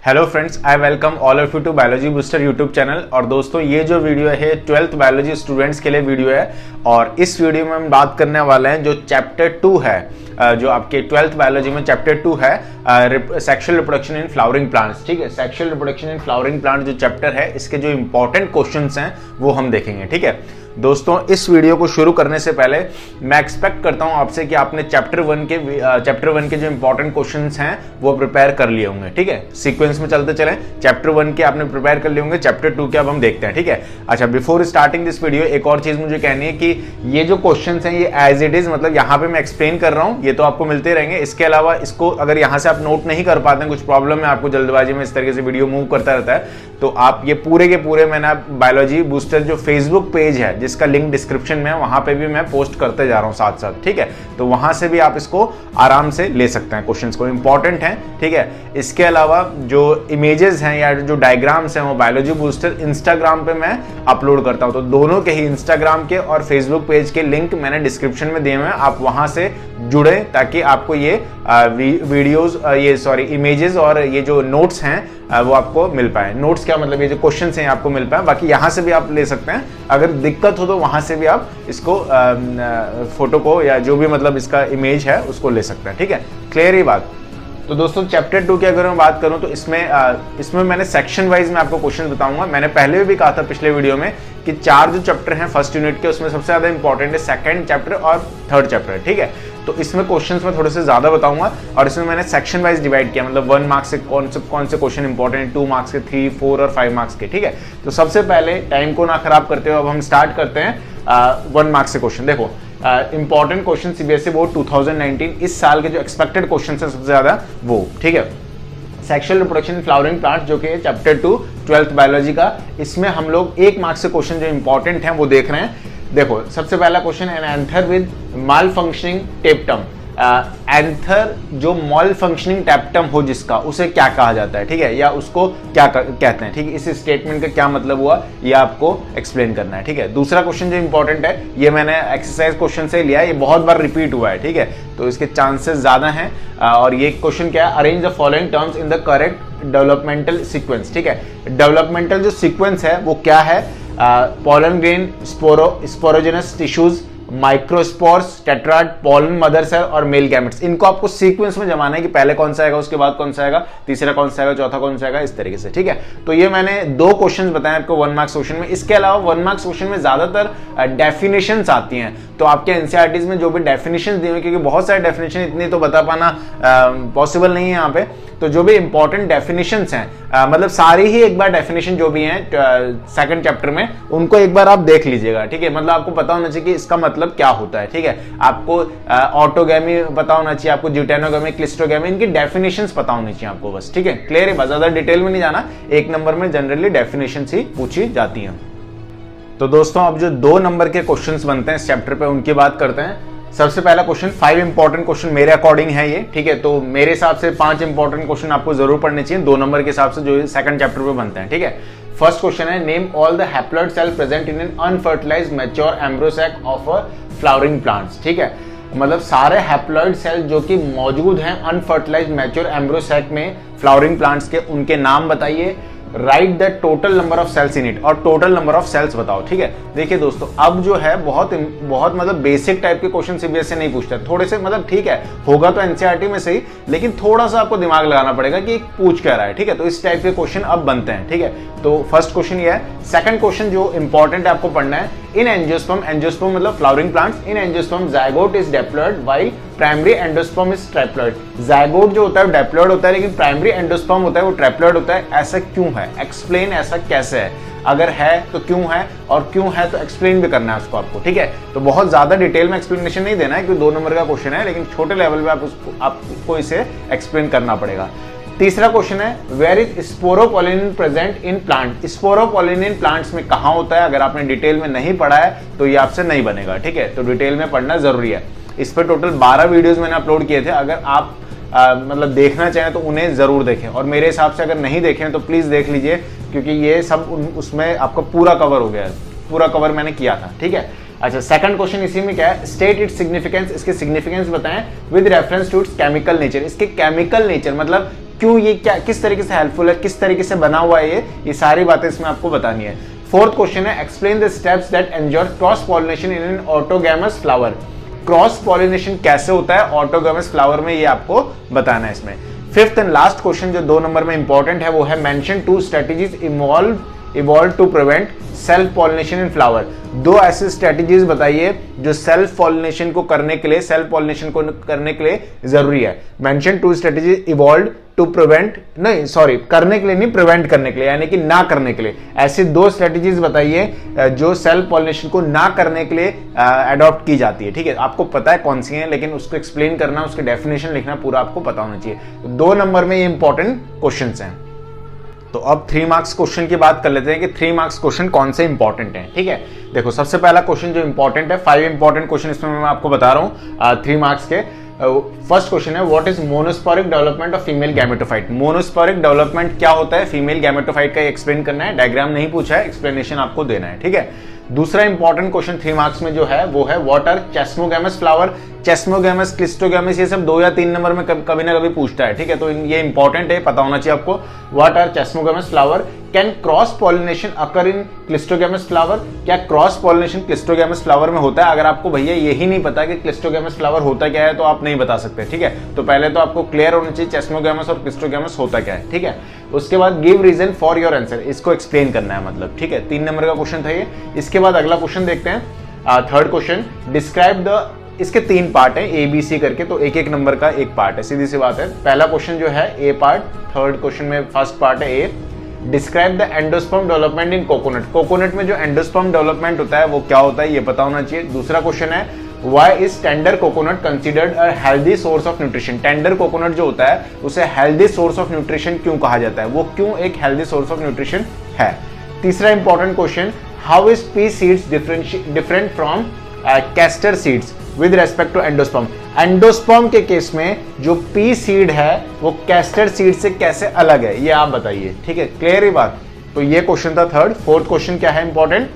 Hello friends, I welcome all of you to biology booster YouTube channel. और दोस्तों, ये जो वीडियो है 12th बायोलॉजी स्टूडेंट्स के लिए वीडियो है। और इस वीडियो में हम बात करने वाले हैं जो चैप्टर 2 है, जो आपके 12th बायोलॉजी में चैप्टर 2 है, sexual reproduction in flowering plants. ठीक है, sexual reproduction in flowering plant जो चैप्टर है, इसके जो इंपॉर्टेंट क्वेश्चंस हैं वो हम देखेंगे। ठीक है दोस्तों, इस वीडियो को शुरू करने से पहले मैं एक्सपेक्ट करता हूं आपसे कि आपने चैप्टर 1 के जो इंपॉर्टेंट क्वेश्चंस हैं वो प्रिपेयर कर लिए होंगे। ठीक है, सीक्वेंस में चलते चलें। चैप्टर 1 के आपने प्रिपेयर कर लिए होंगे, चैप्टर 2 के अब हम देखते हैं। ठीक है, अच्छा, बिफोर स्टार्टिंग दिस वीडियो एक और चीज मुझे कहनी है कि ये जो क्वेश्चंस हैं ये एज इट इज, मतलब यहाँ पे मैं एक्सप्लेन कर रहा हूँ, ये तो आपको मिलते रहेंगे। इसके अलावा इसको अगर यहाँ से आप नोट नहीं कर पाते हैं, कुछ प्रॉब्लम है आपको, जल्दबाजी में इस तरीके से वीडियो मूव करता रहता है, तो आप ये पूरे के पूरे मैंने बायोलॉजी बूस्टर जो फेसबुक पेज है जिसका लिंक डिस्क्रिप्शन में है, वहां पे भी मैं पोस्ट करते जा रहा हूं साथ साथ। ठीक है, तो वहां से भी आप इसको आराम से ले सकते हैं, क्वेश्चंस को, इंपॉर्टेंट हैं। ठीक है, इसके अलावा जो इमेजेस हैं या जो डायग्राम्स हैं वो बायोलॉजी बूस्टर इंस्टाग्राम पे मैं अपलोड करता हूं, तो दोनों के ही इंस्टाग्राम के और फेसबुक पेज के लिंक मैंने डिस्क्रिप्शन में दिए हुए हैं, आप वहां से जुड़े ताकि आपको ये वीडियोस, इमेजेस और ये जो नोट्स हैं वो आपको मिल पाए। नोट्स क्या मतलब, ये जो क्वेश्चंस हैं आपको मिल पाए। बाकी यहाँ से भी आप ले सकते हैं, अगर दिक्कत हो तो वहां से भी आप इसको फोटो को या जो भी मतलब इसका इमेज है उसको ले सकते हैं। ठीक है, क्लियर ही बात। तो दोस्तों, चैप्टर 2 की अगर मैं बात करूं तो इसमें मैंने सेक्शन वाइज में आपको क्वेश्चन बताऊंगा। मैंने पहले भी कहा था पिछले वीडियो में कि 4 जो चैप्टर हैं फर्स्ट यूनिट के, उसमें सबसे ज्यादा इंपॉर्टेंट है सेकंड चैप्टर और थर्ड चैप्टर। ठीक है, तो इसमें क्वेश्चंस में थोड़े से ज्यादा बताऊंगा और इसमें मैंने सेक्शन वाइज डिवाइड किया, मतलब 1 मार्क्स से कौन से क्वेश्चन इंपॉर्टेंट है, 2 मार्क्स के, 3, 4 और 5 मार्क्स के। ठीक है, तो सबसे पहले टाइम को ना खराब करते हुए अब हम स्टार्ट करते हैं 1 मार्क्स से क्वेश्चन। देखो, इंपॉर्टेंट क्वेश्चन सीबीएसई बोर्ड 2019 इस साल के जो एक्सपेक्टेड क्वेश्चन है सबसे ज्यादा वो। ठीक है, sexual reproduction in flowering plants जो कि चैप्टर 2 12th बायोलॉजी का, इसमें हम लोग 1 मार्क्स से क्वेश्चन जो इंपॉर्टेंट हैं वो देख रहे हैं। देखो, सबसे पहला question, an anther with mall functioning टेप्टम। Anther जो मॉल फंक्शनिंग टैप्टम हो जिसका, उसे क्या कहा जाता है? ठीक है, या उसको क्या कहते हैं? ठीक है, इस स्टेटमेंट का क्या मतलब हुआ ये आपको एक्सप्लेन करना है। ठीक है, दूसरा क्वेश्चन जो इंपॉर्टेंट है, ये मैंने एक्सरसाइज क्वेश्चन से लिया है, ये बहुत बार रिपीट हुआ है। ठीक है, तो इसके चांसेस ज्यादा हैं। और ये क्वेश्चन क्या है, arrange the following terms in the correct developmental sequence. ठीक है, डेवलपमेंटल जो सीक्वेंस है वो क्या है? Pollen grain, sporogenous tissues, microspores, tetrad, pollen mother cell और मेल गैमेट्स। इनको आपको सीक्वेंस में जमाना है कि पहले कौन सा आएगा, उसके बाद कौन सा आएगा, तीसरा कौन सा आएगा, चौथा कौन सा आएगा, इस तरीके से। ठीक है, तो ये मैंने 2 क्वेश्चंस बताए आपको 1 मार्क्स क्वेश्चन में। इसके अलावा 1 मार्क्स क्वेश्चन में ज्यादातर डेफिनेशंस आती हैं, तो आपके एनसीईआरटीज में जो भी डेफिनेशंस दिए हुए, क्योंकि बहुत सारे डेफिनेशन इतनी तो बता पाना पॉसिबल नहीं है यहाँ पे, तो जो भी इंपॉर्टेंट डेफिनेशंस हैं, मतलब सारी ही एक बार डेफिनेशन जो भी हैं सेकंड चैप्टर में, उनको एक बार आप देख लीजिएगा। ठीक है, मतलब आपको पता होना चाहिए कि इसका मतलब क्या होता है। ठीक है, आपको ऑटोगैमी पता होना चाहिए, आपको ज्यूटेनोगैमी, क्लिस्टोगैमी, इनकी डेफिनेशंस पता होनी चाहिए आपको, बस। ठीक है, क्लियर है, बस ज्यादा डिटेल में नहीं जाना। 1 नंबर में जनरली डेफिनेशंस ही पूछी जाती हैं। तो दोस्तों, अब जो 2 नंबर के क्वेश्चंस बनते हैं इस चैप्टर पे, उनकी बात करते हैं। सबसे पहला क्वेश्चन, 5 इंपॉर्टेंट क्वेश्चन मेरे अकॉर्डिंग है ये। ठीक है, तो मेरे हिसाब से 5 इंपॉर्टेंट क्वेश्चन आपको जरूर पढ़ने चाहिए 2 नंबर के हिसाब से, जो सेकंड चैप्टर पे बनते हैं। ठीक है, फर्स्ट क्वेश्चन है, name all the haploid cell present in an unfertilised mature embryo sac of a flowering plants. ठीक है, मतलब सारे हैप्लॉइड सेल जो कि मौजूद हैं अनफर्टिलाइज्ड मैच्योर एम्ब्रियो सैक में फ्लावरिंग प्लांट्स के, उनके नाम बताइए। Write the total number of cells in it, और टोटल नंबर ऑफ सेल्स बताओ। ठीक है, देखिए दोस्तों, अब जो है बहुत मतलब बेसिक टाइप के क्वेश्चन सीबीएसई नहीं पूछता, थोड़े से, मतलब ठीक है, होगा तो एनसीईआरटी में सही, लेकिन थोड़ा सा आपको दिमाग लगाना पड़ेगा कि पूछ क्या रहा है। ठीक है, तो इस टाइप के क्वेश्चन अब बनते हैं। ठीक है, तो फर्स्ट क्वेश्चन ये है। सेकंड क्वेश्चन जो इंपॉर्टेंट है आपको पढ़ना है, इन एंजियोस्पर्म, एंजियोस्पर्म मतलब flowering plants, in angiosperm zygote is diploid while primary endosperm is triploid. Zygote जो होता है डिप्लॉयड होता है, लेकिन प्राइमरी एंडोस्पर्म होता है वो ट्रिप्लॉयड होता है। ऐसा क्यों है? एक्सप्लेन, ऐसा कैसे है, अगर है तो क्यों है, और क्यों है तो एक्सप्लेन भी करना है उसको आपको। ठीक है, तो बहुत ज्यादा डिटेल में एक्सप्लेनेशन नहीं देना है क्योंकि 2 नंबर का क्वेश्चन है, लेकिन छोटे लेवल पे आपको इसे एक्सप्लेन करना पड़ेगा। तीसरा क्वेश्चन है, where is sporopollenin present in plant. Sporopollenin in plants में कहां होता है? अगर आपने डिटेल में नहीं पढ़ा है तो ये आपसे नहीं बनेगा। ठीक है, तो डिटेल में पढ़ना जरूरी है। इस पर टोटल 12 वीडियोस मैंने अपलोड किए थे, अगर आप मतलब देखना चाहें तो उन्हें जरूर देखें, और मेरे हिसाब से अगर नहीं देखें तो प्लीज देख लीजिए, क्योंकि ये सब उसमें आपका पूरा कवर हो गया है, पूरा कवर मैंने किया था। ठीक है, अच्छा, सेकंड क्वेश्चन इसी में क्या है, स्टेट इट्स सिग्निफिकेंस, इसके सिग्निफिकेंस बताएं with reference to its chemical nature. इसके केमिकल नेचर मतलब क्यों ये क्या किस तरीके से हेल्पफुल है, किस तरीके से बना हुआ है ये सारी बातें इसमें आपको बतानी है। फोर्थ क्वेश्चन है explain the steps that ensure cross pollination in an autogamous flower. Cross pollination कैसे होता है ऑटोगैमस फ्लावर में, ये आपको बताना है इसमें। फिफ्थ एंड लास्ट क्वेश्चन जो 2 नंबर में इंपॉर्टेंट है वो है mention 2 strategies evolve to prevent self pollination in flower. 2 ऐसी स्ट्रेटजीज बताइए जो सेल्फ पॉलिनेशन को करने के लिए जरूरी है। Mention 2 strategies evolve to prevent, नहीं सॉरी, करने के लिए नहीं, प्रिवेंट करने के लिए, यानी कि ना करने के लिए। ऐसी 2 स्ट्रेटजीज बताइए जो सेल्फ पॉलिनेशन को ना करने के लिए अडॉप्ट की जाती है। ठीक है, आपको पता है कौन सी है, लेकिन उसको एक्सप्लेन करना, उसकी डेफिनेशन लिखना पूरा आपको पता होना चाहिए। 2 नंबर में ये इंपॉर्टेंट क्वेश्चन हैं। तो अब 3 मार्क्स क्वेश्चन की बात कर लेते हैं कि 3 मार्क्स क्वेश्चन कौन से इंपॉर्टेंट हैं। ठीक है, देखो सबसे पहला क्वेश्चन जो इंपॉर्टेंट है, 5 इंपॉर्टेंट क्वेश्चन इसमें मैं आपको बता रहा हूं 3 मार्क्स के। फर्स्ट क्वेश्चन है what is monosporic development of female gametophyte. Monosporic development क्या होता है फीमेल गैमेटोफाइट का, एक्सप्लेन करना है। डायग्राम नहीं पूछा है, एक्सप्लेनेशन आपको देना है। ठीक है, दूसरा इंपॉर्टेंट क्वेश्चन 3 मार्क्स में जो है वो है what are chasmogamous flower. चेस्मोगैमस, cleistogamous, ये सब 2 या 3 नंबर में कभी ना कभी पूछता है। ठीक है, तो ये इंपॉर्टेंट है, पता होना चाहिए आपको। What are chasmogamous flower. Can cross pollination occur in cleistogamous flower. क्या क्रॉस पॉलिनेशन क्लिस्टोगैमस फ्लावर में होता है? अगर आपको भैया यही नहीं पता कि क्लिस्टोगैमस फ्लावर होता क्या है तो आप नहीं बता सकते। ठीक है, तो पहले तो आपको क्लियर होना चाहिए चेस्मोगैमस और क्लिस्टोगैमस होता क्या है। ठीक है, उसके बाद give reason for your answer, इसको एक्सप्लेन करना है मतलब। ठीक है, 3 नंबर का क्वेश्चन था ये। इसके बाद अगला क्वेश्चन देखते हैं, थर्ड क्वेश्चन डिस्क्राइब द, इसके 3 पार्ट है ए बी सी करके, तो एक नंबर का एक पार्ट है, सीधी सी बात है। पहला क्वेश्चन जो है ए पार्ट, थर्ड क्वेश्चन में फर्स्ट पार्ट है A. Describe the endosperm development in coconut. Coconut में जो एंडोस्पर्म डेवलपमेंट होता है वो क्या होता है ये पता होना चाहिए। दूसरा क्वेश्चन है why is tender coconut considered a healthy source of nutrition. Tender coconut जो होता है उसे हेल्दी सोर्स ऑफ न्यूट्रिशन क्यों कहा जाता है, वो क्यों एक हेल्दी सोर्स ऑफ न्यूट्रिशन है। तीसरा important question how is pea seeds different from castor seeds with respect to endosperm. Endosperm के केस में जो पी सीड है वो कैस्टर सीड से कैसे अलग है ये आप बताइए। ठीक है, क्लियर ही बात। तो ये क्वेश्चन था थर्ड। फोर्थ क्वेश्चन क्या है important,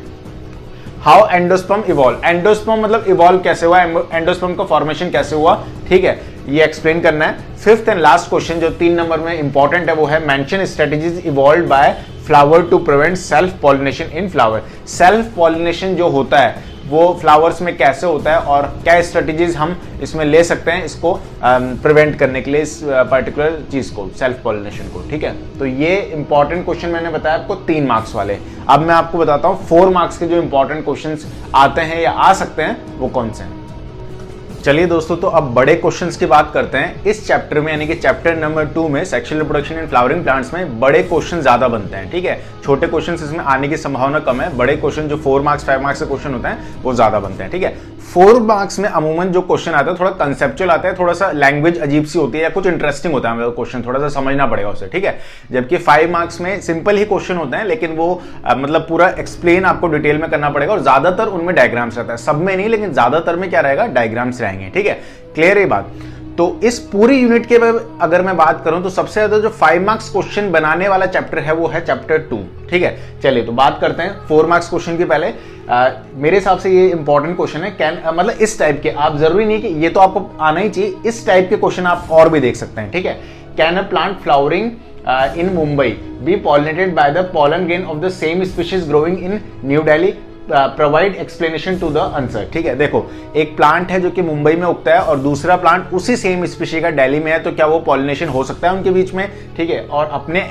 how endosperm evolve. Endosperm मतलब इवॉल्व कैसे हुआ, एंडोस्पर्म का फॉर्मेशन कैसे हुआ। ठीक है, ये एक्सप्लेन करना है। फिफ्थ एंड लास्ट क्वेश्चन जो 3 नंबर में इंपॉर्टेंट है वो है mention strategies evolve by flower to prevent self pollination in flower. Self pollination जो होता है वो फ्लावर्स में कैसे होता है और क्या स्ट्रेटजीज हम इसमें ले सकते हैं इसको प्रिवेंट करने के लिए, इस पर्टिकुलर चीज को, सेल्फ पॉलिनेशन को। ठीक है, तो ये इंपॉर्टेंट क्वेश्चन मैंने बताया आपको 3 मार्क्स वाले। अब मैं आपको बताता हूं 4 मार्क्स के जो इंपॉर्टेंट क्वेश्चंस आते हैं या आ सकते हैं वो कौन से हैं। चलिए दोस्तों, तो अब बड़े क्वेश्चंस की बात करते हैं। इस चैप्टर में यानी कि चैप्टर नंबर 2 में sexual reproduction in flowering plants में बड़े क्वेश्चन ज्यादा बनते हैं। ठीक है, छोटे क्वेश्चंस इसमें आने की संभावना कम है। बड़े क्वेश्चन जो 4 मार्क्स 5 मार्क्स के क्वेश्चन होते हैं वो ज्यादा बनते हैं। ठीक है, 4 मार्क्स में अमूमन जो क्वेश्चन आता है थोड़ा कंसेप्चुअल आता है, थोड़ा सा लैंग्वेज अजीब सी होती है या कुछ इंटरेस्टिंग होता है क्वेश्चन, थोड़ा सा समझना पड़ेगा उसे। ठीक है, जबकि 5 मार्क्स में सिंपल ही क्वेश्चन होते हैं लेकिन वो मतलब पूरा एक्सप्लेन आपको डिटेल में करना पड़ेगा और ज्यादातर उनमें डायग्राम्स रहता है। सब में नहीं लेकिन ज्यादातर में क्या रहेगा, डायग्राम्स रहेंगे। ठीक है, क्लियर है बात। तो इस पूरी यूनिट के अगर मैं बात करूं तो सबसे ज्यादा जो 5 मार्क्स क्वेश्चन बनाने वाला चैप्टर है वो है चैप्टर 2। ठीक है, चलिए तो बात करते हैं 4 मार्क्स क्वेश्चन की। पहले मेरे हिसाब से ये इंपॉर्टेंट क्वेश्चन है। मतलब इस टाइप के, आप जरूरी नहीं कि ये तो आपको आना ही चाहिए, इस टाइप के क्वेश्चन आप और भी देख सकते हैं। ठीक है, can a plant flowering in Mumbai be pollinated by the pollen grain of the same species growing in New Delhi? Provide explanation to the answer. ठीक है, देखो एक प्लांट है जो कि मुंबई में उगता है और दूसरा प्लांट उसी सेम स्पीशी का दिल्ली में है, तो क्या वो पॉलिनेशन हो सकता है उनके बीच में? ठीक है, और अपने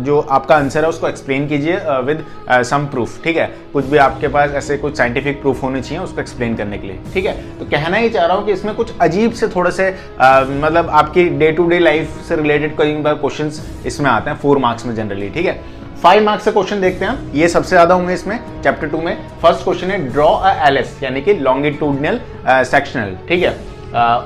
जो आपका आंसर है उसको एक्सप्लेन कीजिए विद सम प्रूफ। ठीक है, कुछ भी आपके पास ऐसे कुछ साइंटिफिक प्रूफ होने चाहिए उसको एक्सप्लेन करने के लिए। ठीक है, तो कहना ही चाह रहा हूँ कि इसमें कुछ अजीब से थोड़े से मतलब आपकी डे टू डे लाइफ से रिलेटेड कई बार क्वेश्चन इसमें आते हैं 4 मार्क्स में जनरली। ठीक है, 5 मार्क्स से क्वेश्चन देखते हैं, ये सबसे ज्यादा होंगे इसमें चैप्टर 2 में। फर्स्ट क्वेश्चन है ड्रॉ अ एलएस यानी कि लॉन्गिट्यूडनल सेक्शनल। ठीक है,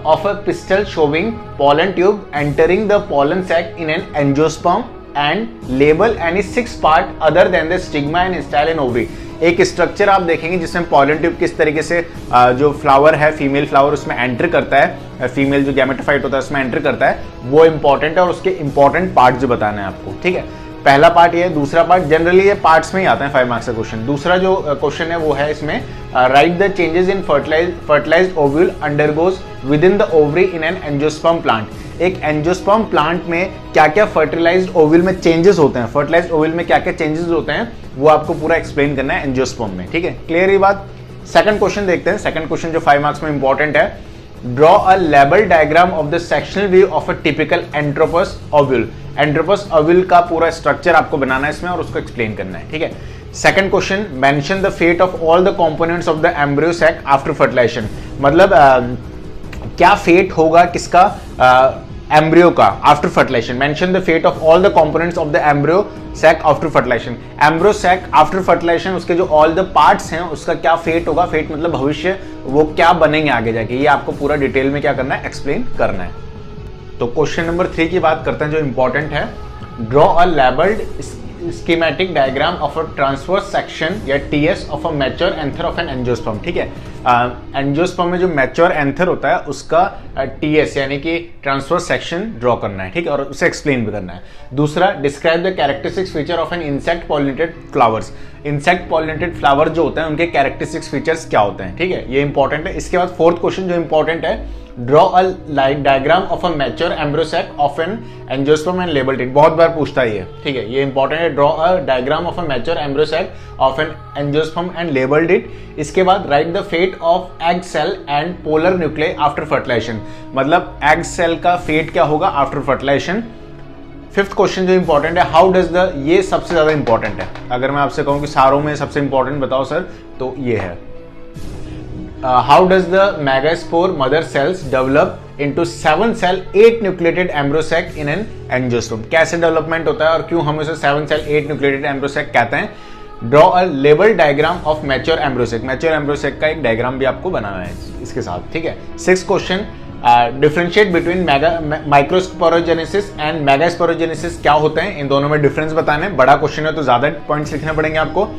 of a pistil showing pollen tube entering the pollen sac in an angiosperm and label any 6 part other than the stigma and style and ovary. एक structure आप देखेंगे जिसमें pollen tube किस तरीके से जो फ्लावर है, फीमेल फ्लावर उसमें एंटर करता है, फीमेल जो गैमेटोफाइट होता है उसमें एंटर करता है, वो इंपॉर्टेंट है और उसके इंपॉर्टेंट पार्ट जो बताना है आपको। ठीक है, पहला पार्ट ये है। दूसरा पार्ट जनरली ये पार्ट्स में ही आते हैं 5 मार्क्स का क्वेश्चन। दूसरा जो क्वेश्चन है वो है इसमें write the changes in fertilised ovule undergoes with in the ovary in an angiosperm plant. एक एंजियोस्पर्म प्लांट में क्या क्या फर्टिलाइज्ड ओव्यूल में चेंजेस होते हैं, फर्टिलाइज्ड ओव्यूल में क्या क्या चेंजेस होते हैं, वो आपको पूरा एक्सप्लेन करना है एंजियोस्पर्म में। ठीक है, क्लियर ये बात। सेकंड क्वेश्चन देखते हैं। सेकंड क्वेश्चन जो 5 मार्क्स में इंपॉर्टेंट है, draw a label diagram of the sectional view of a typical anatropous ovule. Anatropous ovule का पूरा स्ट्रक्चर आपको बनाना है इसमें और उसको एक्सप्लेन करना है। ठीक है, second question, mention the fate of all the components of the embryo sac after fertilisation. मतलब क्या फेट होगा किसका, एम्ब्रियो का after fertilisation. Mention the fate of all the components of the embryo sac after fertilisation. Embryo sac after fertilisation, उसके जो all the parts हैं उसका क्या फेट होगा, फेट मतलब भविष्य, वो क्या बनेंगे आगे जाके, ये आपको पूरा डिटेल में क्या करना है, एक्सप्लेन करना है। तो क्वेश्चन नंबर 3 की बात करते हैं जो इंपॉर्टेंट है, draw a labelled schematic diagram of a transverse section या TS of a mature anther of an angiosperm. ठीक है, एंजियोस्पर्म में जो मैच्योर एंथर होता है उसका टीएस यानी कि ट्रांसवर्स सेक्शन ड्रॉ करना है। ठीक है, और उसे एक्सप्लेन भी करना है। दूसरा, describe the characteristics feature of an insect pollinated flowers. Insect pollinated flower जो होते हैं उनके कैरेक्टरिस्टिक्स फीचर्स क्या होते हैं। ठीक है, ये इंपॉर्टेंट है। इसके बाद फोर्थ क्वेश्चन जो इंपॉर्टेंट है, draw a diagram of a mature embryo sac of an angiosperm and labelled it. बहुत बार पूछता है ठीक है, ये इंपॉर्टेंट है। Draw a diagram of a mature embryo sac of an angiosperm and labelled it. इसके बाद write the fate of egg cell and polar nuclei after fertilisation. मतलब एग सेल का फेट क्या होगा आफ्टर फर्टिलाइजेशन। फिफ्थ क्वेश्चन जो important है, how does the, ये सबसे ज्यादा इंपॉर्टेंट है। अगर मैं आपसे कहूं कि सारों में सबसे इंपॉर्टेंट बताओ सर, तो ये है, how does the megaspore mother cells develop into 7 cell 8 nucleated embryo sac in an angiosperm. कैसे डेवलपमेंट होता है और क्यों हम इसे 7 सेल 8 न्यूक्लिएटेड एम्ब्रियो सैक कहते हैं। Draw a label diagram of mature embryo sac. Mature embryo sac का एक डायग्राम भी आपको बनाना है इसके साथ। ठीक है, sixth question, differentiate between microsporogenesis and megasporogenesis. क्या होते हैं, इन दोनों में डिफरेंस बताने। बड़ा क्वेश्चन है तो ज्यादा पॉइंट्स लिखने पड़ेंगे आपको।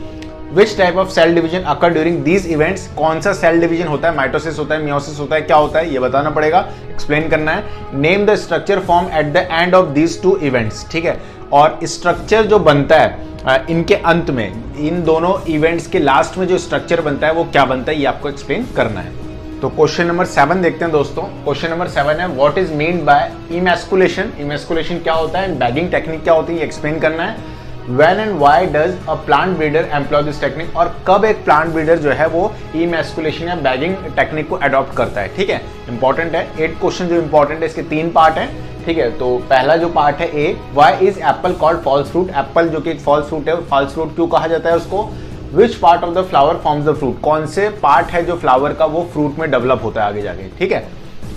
Which type of cell division occur during these events. कौन सा सेल डिवीजन होता है, माइटोसिस होता है, मियोसिस होता है, क्या होता है, ये बताना पड़ेगा, एक्सप्लेन करना है। Name the structure form at the end of these two events. ठीक है, और स्ट्रक्चर जो बनता है इनके अंत में, इन दोनों इवेंट्स के लास्ट में जो स्ट्रक्चर बनता है वो क्या बनता है, ये आपको एक्सप्लेन करना है। तो क्वेश्चन नंबर 7 देखते हैं दोस्तों। क्वेश्चन नंबर 7 है, what is mean by emasculation. Emasculation क्या होता है, बैगिंग टेक्निक क्या होती है, ये एक्सप्लेन करना है। When and why does a plant breeder employ this technique, और कब एक प्लांट ब्रीडर जो है वो इमैस्कुलेशन या बैगिंग टेक्निक को अडॉप्ट करता है। ठीक है, इंपॉर्टेंट है। 8 क्वेश्चन जो इंपॉर्टेंट है, इसके 3 पार्ट हैं। ठीक है, तो पहला जो पार्ट है A, why is apple called false fruit. Apple जो कि एक फॉल्स फ्रूट है, फॉल्स फ्रूट क्यों कहा जाता है उसको। Which part of the flower forms the fruit. कौन से पार्ट है जो फ्लावर का वो फ्रूट में डेवलप होता है आगे जाके। ठीक है,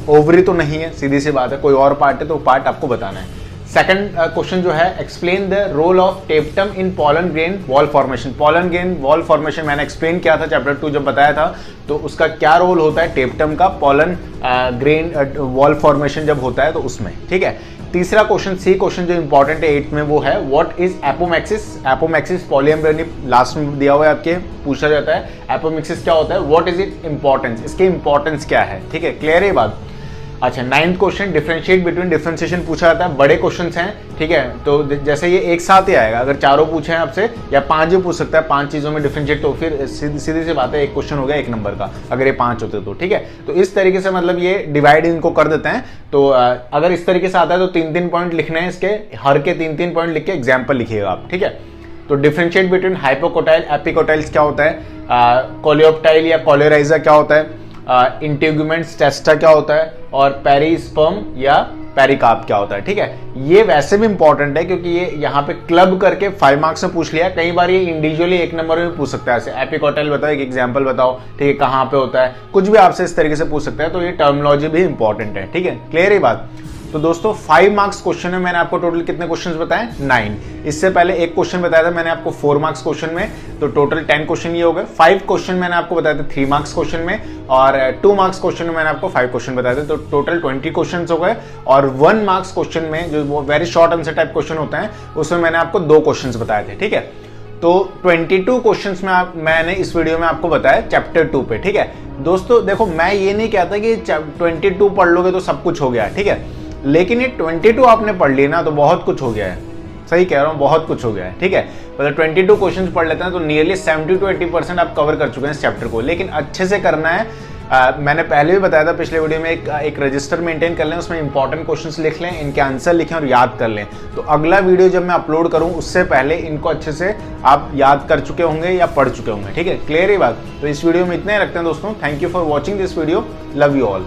ओवरी तो नहीं है, सीधी सी बात है, कोई और पार्ट है तो पार्ट आपको बताना है। सेकंड क्वेश्चन जो है, explain the role of tapetum in pollen grain wall formation. Pollen grain wall formation मैंने एक्सप्लेन किया था चैप्टर 2 जब बताया था, तो उसका क्या रोल होता है टेप्टम का पॉलन ग्रेन वॉल फॉर्मेशन जब होता है तो उसमें। ठीक है, तीसरा क्वेश्चन, सी क्वेश्चन जो इंपॉर्टेंट है 8 में, वो है व्हाट इज एपोमैक्सिस। एपोमैक्सिस पॉलीएम्ब्रियोनी लास्ट में दिया हुआ है आपके, पूछा जाता है एपोमैक्सिस क्या होता है, व्हाट इज इट इंपॉर्टेंस, इसकी इंपॉर्टेंस क्या है। ठीक है, क्लियर है ये बात। अच्छा, 9th question, differentiate between differentiation पूछा जाता है। बड़े क्वेश्चंस हैं। ठीक है, तो जैसे ये एक साथ ही आएगा, अगर चारों पूछे हैं आपसे या 5 भी पूछ सकता है, 5 चीजों में डिफरेंशिएट, तो फिर सीधी सी बात है, एक क्वेश्चन हो गया 1 नंबर का, अगर ये 5 होते तो। ठीक है, तो इस तरीके से मतलब ये डिवाइड इनको कर देते हैं। तो अगर इस तरीके से आता है तो 3-3 पॉइंट लिखने हैं इसके, हर के 3-3 पॉइंट लिख के एग्जाम्पल लिखिएगा आप। ठीक है, तो डिफरेंशिएट बिटवीन हाइपोकोटाइल एपिकोटाइल्स क्या होता है, कोलियोप्टाइल या कोलेराइजा क्या होता है, इंटीग्यूमेंट्स टेस्टा क्या होता है, और पेरिस्पर्म या पेरिकार्प क्या होता है। ठीक है, ये वैसे भी इंपॉर्टेंट है क्योंकि ये यहाँ पे क्लब करके 5 मार्क्स में पूछ लिया। कई बार ये इंडिविजुअली 1 नंबर में पूछ सकता है, ऐसे एपिकोटाइल बताओ, एक एग्जांपल बताओ, ठीक है, कहाँ पे होता है, कुछ भी आपसे इस तरीके से पूछ सकता है। तो ये टर्मिनोलॉजी भी इंपॉर्टेंट है। ठीक है, क्लियर है बात। तो दोस्तों 5 मार्क्स क्वेश्चन में मैंने आपको टोटल कितने क्वेश्चंस बताए, 9। इससे पहले एक क्वेश्चन बताया था मैंने आपको 4 मार्क्स क्वेश्चन में, तो टोटल 10 क्वेश्चन ये हो गए। 5 क्वेश्चन मैंने आपको बताया था 3 मार्क्स क्वेश्चन में, और 2 मार्क्स क्वेश्चन में मैंने आपको 5 क्वेश्चन बताए थे, तो टोटल 20 क्वेश्चन हो गए। और 1 मार्क्स क्वेश्चन में जो वो very short answer type question होता है, उसमें मैंने आपको 2 क्वेश्चन बताए थे। ठीक है, तो 22 क्वेश्चंस में मैंने इस वीडियो में आपको बताया चैप्टर 2 पे। ठीक है दोस्तों, देखो मैं ये नहीं कहता कि 22 पढ़ लोगे तो सब कुछ हो गया, ठीक है, लेकिन ये 22 आपने पढ़ लिया ना तो बहुत कुछ हो गया है। सही कह रहा हूँ, बहुत कुछ हो गया है। ठीक है, मतलब 22 क्वेश्चंस पढ़ लेते हैं तो नियरली 70 to 80% आप कवर कर चुके हैं इस चैप्टर को। लेकिन अच्छे से करना है, मैंने पहले भी बताया था पिछले वीडियो में, एक रजिस्टर मेंटेन कर लें, उसमें इंपॉर्टेंट क्वेश्चंस लिख लें, इनके आंसर लिखें और याद कर लें। तो अगला वीडियो जब मैं अपलोड करूं उससे पहले इनको अच्छे से आप याद कर चुके होंगे या पढ़ चुके होंगे। ठीक है, क्लियर ही बात। तो इस वीडियो में इतना ही रखते हैं दोस्तों। Thank you for watching this video. Love you all.